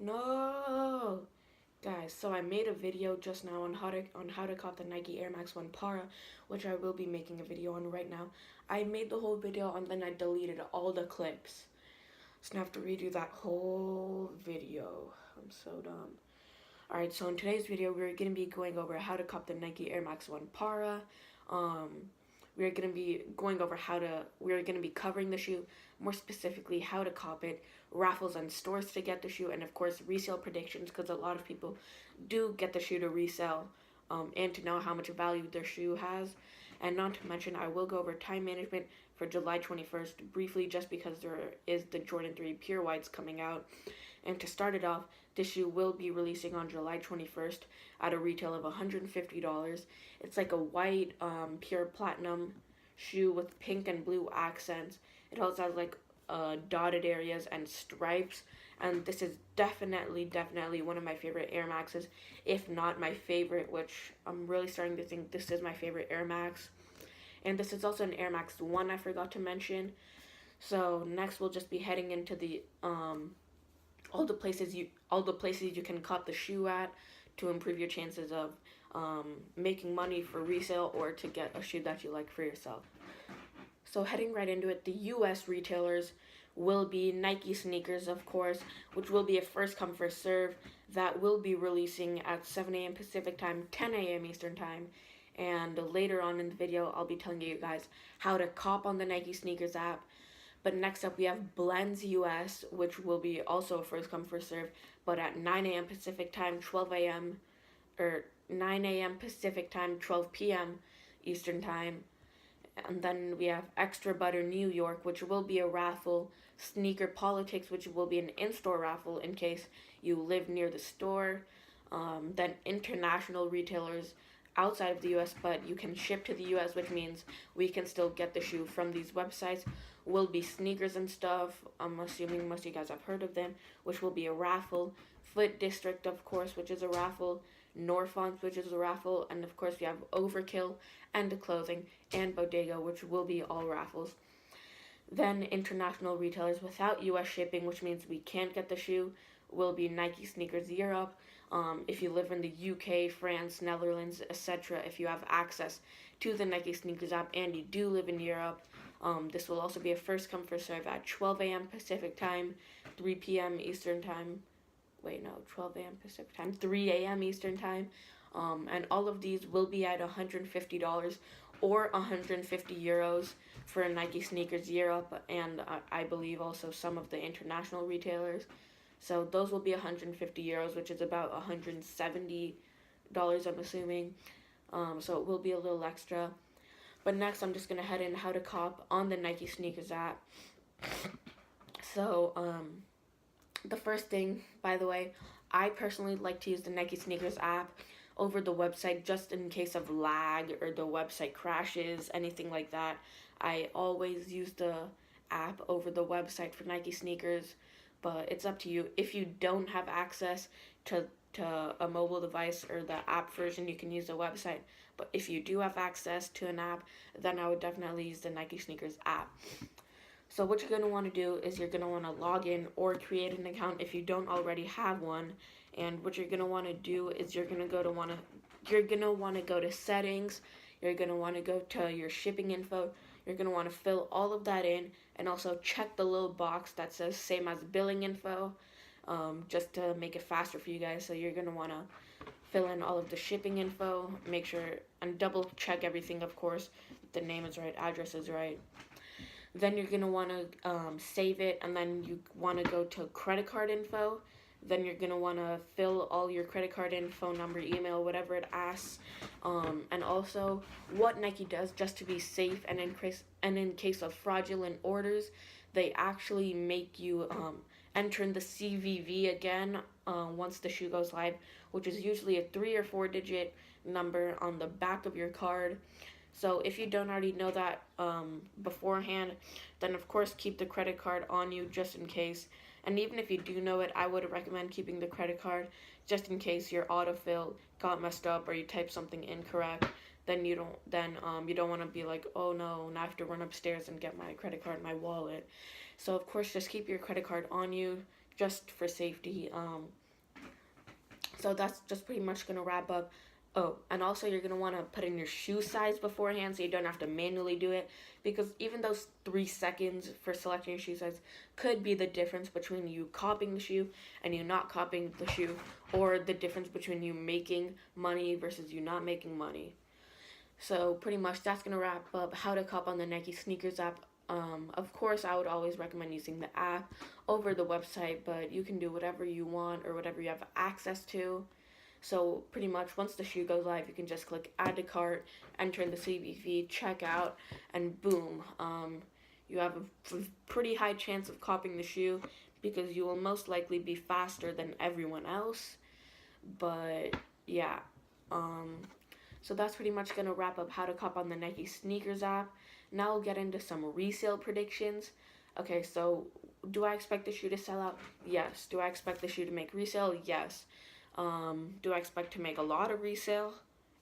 No, guys. So I made a video just now on how to cop the Nike Air Max 1 Parra, which I will be making a video on right now. I made the whole video and then I deleted all the clips, so now I have to redo that whole video. I'm so dumb. Alright, so in today's video, we're going to be going over how to cop the Nike Air Max 1 Parra. We're going to be going over we're going to be covering the shoe, more specifically how to cop it, raffles and stores to get the shoe, and of course resale predictions, because a lot of people do get the shoe to resell, and to know how much value their shoe has. And not to mention, I will go over time management for July 21st briefly, just because there is the Jordan 3 Pure Whites coming out. And to start it off, this shoe will be releasing on July 21st at a retail of $150. It's like a white pure platinum shoe with pink and blue accents. It also has like dotted areas and stripes. And this is definitely one of my favorite Air Maxes, if not my favorite, which I'm really starting to think this is my favorite Air Max. And this is also an Air Max 1 I forgot to mention. So next we'll just be heading into the all the places you can cop the shoe at to improve your chances of making money for resale or to get a shoe that you like for yourself. So heading right into it, the US retailers will be Nike Sneakers, of course, which will be a first come first serve. That will be releasing at 7 a.m. Pacific time, 10 a.m. Eastern time. And later on in the video, I'll be telling you guys how to cop on the Nike Sneakers app. But next up, we have Blends US, which will be also a first come first serve, but at 9 a.m. Pacific time, 12 a.m. or 9 a.m. Pacific time, 12 p.m. Eastern time. And then we have Extra Butter New York, which will be a raffle. Sneaker Politics, which will be an in-store raffle in case you live near the store. Then international retailers outside of the US, but you can ship to the US, which means we can still get the shoe from these websites, will be Sneakers and Stuff. I'm assuming most of you guys have heard of them, which will be a raffle. Foot District, of course, which is a raffle. Norfont, which is a raffle. And of course we have Overkill and the Clothing and Bodega, which will be all raffles. Then international retailers without US shipping, which means we can't get the shoe, will be Nike Sneakers Europe. If you live in the UK, France, Netherlands, etc., if you have access to the Nike Sneakers app and you do live in Europe, this will also be a first come first serve at 12 a.m. Pacific time, 3 p.m. Eastern time. Wait, no, 12 a.m. Pacific time, 3 a.m. Eastern time. And all of these will be at $150 or 150 euros for Nike Sneakers Europe, and I believe also some of the international retailers. So those will be 150 euros, which is about $170, I'm assuming. So it will be a little extra. But next, I'm just going to head in how to cop on the Nike Sneakers app. So, the first thing, by the way, I personally like to use the Nike Sneakers app over the website just in case of lag or the website crashes, anything like that. I always use the app over the website for Nike Sneakers, but it's up to you. If you don't have access to a mobile device or the app version, you can use the website. But if you do have access to an app, then I would definitely use the Nike Sneakers app. So what you're going to want to do is you're going to want to log in or create an account if you don't already have one. And what you're going to want to do is you're going to want to go to settings. You're going to want to go to your shipping info. You're going to want to fill all of that in and also check the little box that says same as billing info, just to make it faster for you guys. So you're going to want to fill in all of the shipping info, make sure and double check everything, of course. The name is right, address is right. Then you're going to want to save it, and then you want to go to credit card info. Then you're going to want to fill all your credit card in, phone number, email, whatever it asks. And also what Nike does just to be safe and in case of fraudulent orders, they actually make you enter in the CVV again once the shoe goes live, which is usually a 3 or 4 digit number on the back of your card. So if you don't already know that beforehand, then of course keep the credit card on you just in case. And even if you do know it, I would recommend keeping the credit card just in case your autofill got messed up or you typed something incorrect. Then you don't want to be like, oh no, now I have to run upstairs and get my credit card and my wallet. So of course just keep your credit card on you just for safety. So that's just pretty much gonna wrap up. Oh, and also you're gonna want to put in your shoe size beforehand, so you don't have to manually do it, because even those 3 seconds for selecting your shoe size could be the difference between you copying the shoe and you not copying the shoe, or the difference between you making money versus you not making money. So pretty much that's gonna wrap up how to cop on the Nike sneakers app. Of course, I would always recommend using the app over the website, but you can do whatever you want or whatever you have access to. So pretty much once the shoe goes live, you can just click add to cart, enter in the CVV, check out, and boom, you have a pretty high chance of copying the shoe, because you will most likely be faster than everyone else. But yeah, so that's pretty much gonna wrap up how to cop on the Nike sneakers app. Now we'll get into some resale predictions. Okay, so do I expect the shoe to sell out? Yes. Do I expect the shoe to make resale? Yes. Do I expect to make a lot of resale?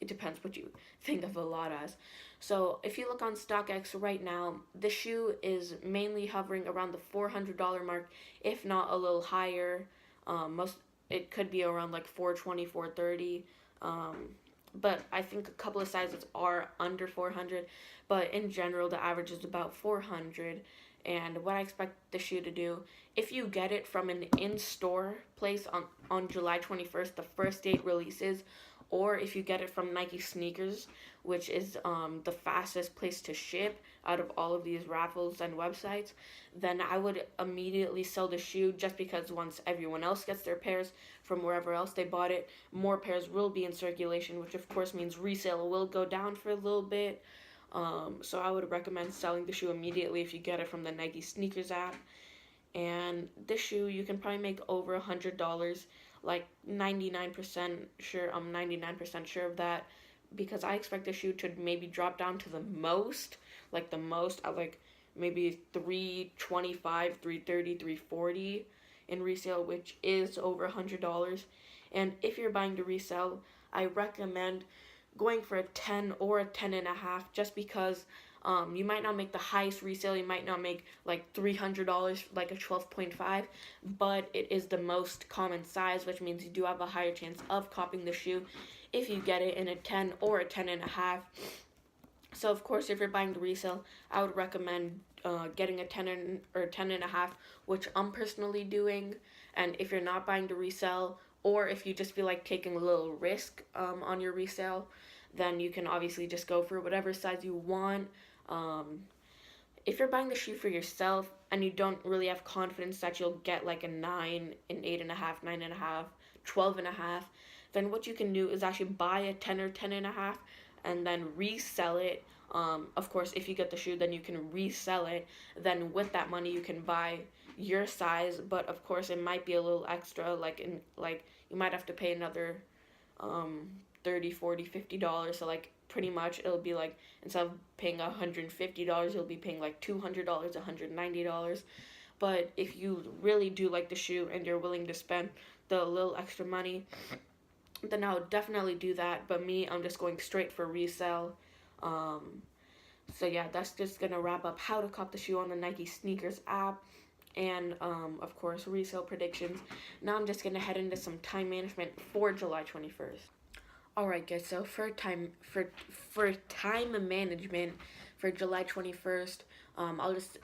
It depends what you think of a lot as. So if you look on StockX right now, the shoe is mainly hovering around the $400 mark, if not a little higher. It could be around like 420, 430. But I think a couple of sizes are under 400. But in general, the average is about 400. And what I expect the shoe to do, if you get it from an in-store place on July 21st, the first date releases, or if you get it from Nike Sneakers, which is the fastest place to ship out of all of these raffles and websites, then I would immediately sell the shoe, just because once everyone else gets their pairs from wherever else they bought it, more pairs will be in circulation, which of course means resale will go down for a little bit. So I would recommend selling the shoe immediately if you get it from the Nike Sneakers app. And this shoe, you can probably make over $100, like 99% sure. I'm 99% sure of that, because I expect the shoe to maybe drop down to the most at like maybe 325, 330, 340 in resale, which is over $100. And if you're buying to resell, I recommend going for a 10 or a 10.5, just because you might not make the highest resale. You might not make like $300 like a 12.5, but it is the most common size, which means you do have a higher chance of copying the shoe if you get it in a 10 or a 10.5. So of course, if you're buying the resale, I would recommend getting a 10 or 10.5, which I'm personally doing. And if you're not buying the resale, or if you just feel like taking a little risk on your resale, then you can obviously just go for whatever size you want. If you're buying the shoe for yourself and you don't really have confidence that you'll get like a 9, an 8.5, 9.5, 12.5, then what you can do is actually buy a 10 or 10.5 and then resell it. Of course, if you get the shoe, then you can resell it. Then with that money, you can buy your size, but of course, it might be a little extra. Like you might have to pay another $30, $40, $50. So like pretty much it'll be like, instead of paying $150, you'll be paying like $200, $190. But if you really do like the shoe and you're willing to spend the little extra money, then I would definitely do that. But me, I'm just going straight for resale. So yeah, that's just gonna wrap up how to cop the shoe on the Nike Sneakers app, and of course resale predictions. Now I'm just gonna head into some time management for July 21st. Alright guys, so for time management for July 21st, I'll just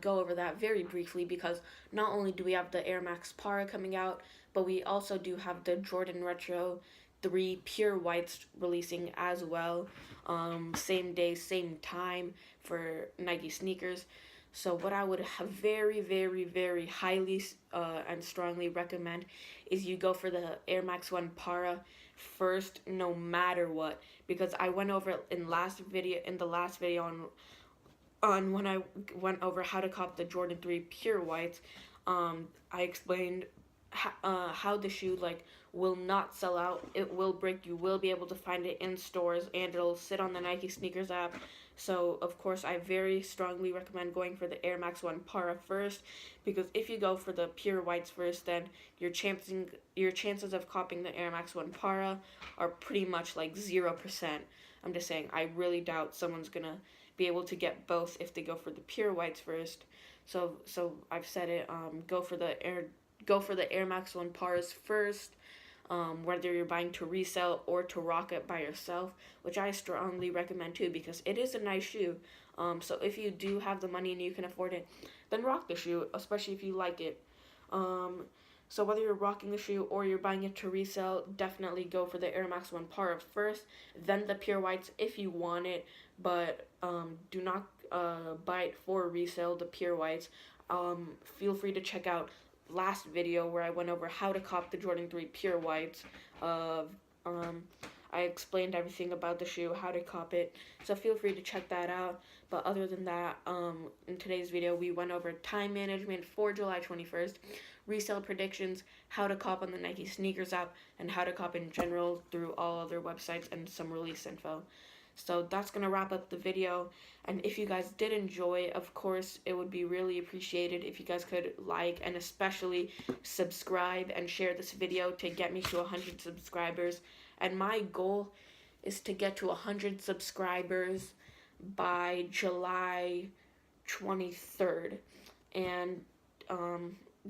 go over that very briefly, because not only do we have the Air Max Parra coming out, but we also do have the Jordan Retro 3 Pure Whites releasing as well. Same day, same time for Nike sneakers. So what I would have very, very, very highly and strongly recommend is you go for the Air Max 1 Parra first, no matter what, because I went over in the last video on when I went over how to cop the Jordan 3 Pure Whites. I explained how the shoe will not sell out. It will break. You will be able to find it in stores, and it'll sit on the Nike Sneakers app. So of course I very strongly recommend going for the Air Max 1 Parra first, because if you go for the Pure Whites first, then your chances of copying the Air Max 1 Parra are pretty much like 0%. I'm just saying, I really doubt someone's gonna be able to get both if they go for the Pure Whites first. So I've said it, go for the go for the Air Max 1 Parras first, whether you're buying to resell or to rock it by yourself, which I strongly recommend too, because it is a nice shoe. So if you do have the money and you can afford it, then rock the shoe, especially if you like it. So whether you're rocking the shoe or you're buying it to resell, definitely go for the Air Max 1 Parra first, then the pure whites if you want it, but do not buy it for resale, the pure whites. Feel free to check out last video where I went over how to cop the Jordan 3 pure whites. I explained everything about the shoe, how to cop it, so feel free to check that out. But other than that, in today's video, we went over time management for July 21st, resale predictions, how to cop on the Nike sneakers app, and how to cop in general through all other websites, and some release info. So that's going to wrap up the video, and if you guys did enjoy, of course, it would be really appreciated if you guys could like and especially subscribe and share this video to get me to 100 subscribers. And my goal is to get to 100 subscribers by July 23rd. And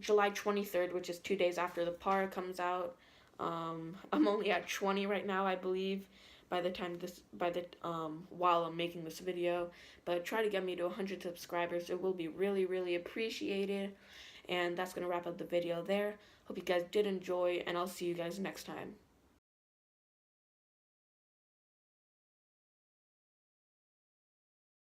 July 23rd, which is 2 days after the Parra comes out. I'm only at 20 right now, I believe, while I'm making this video. But try to get me to 100 subscribers. It will be really, really appreciated. And that's going to wrap up the video there. Hope you guys did enjoy, and I'll see you guys next time.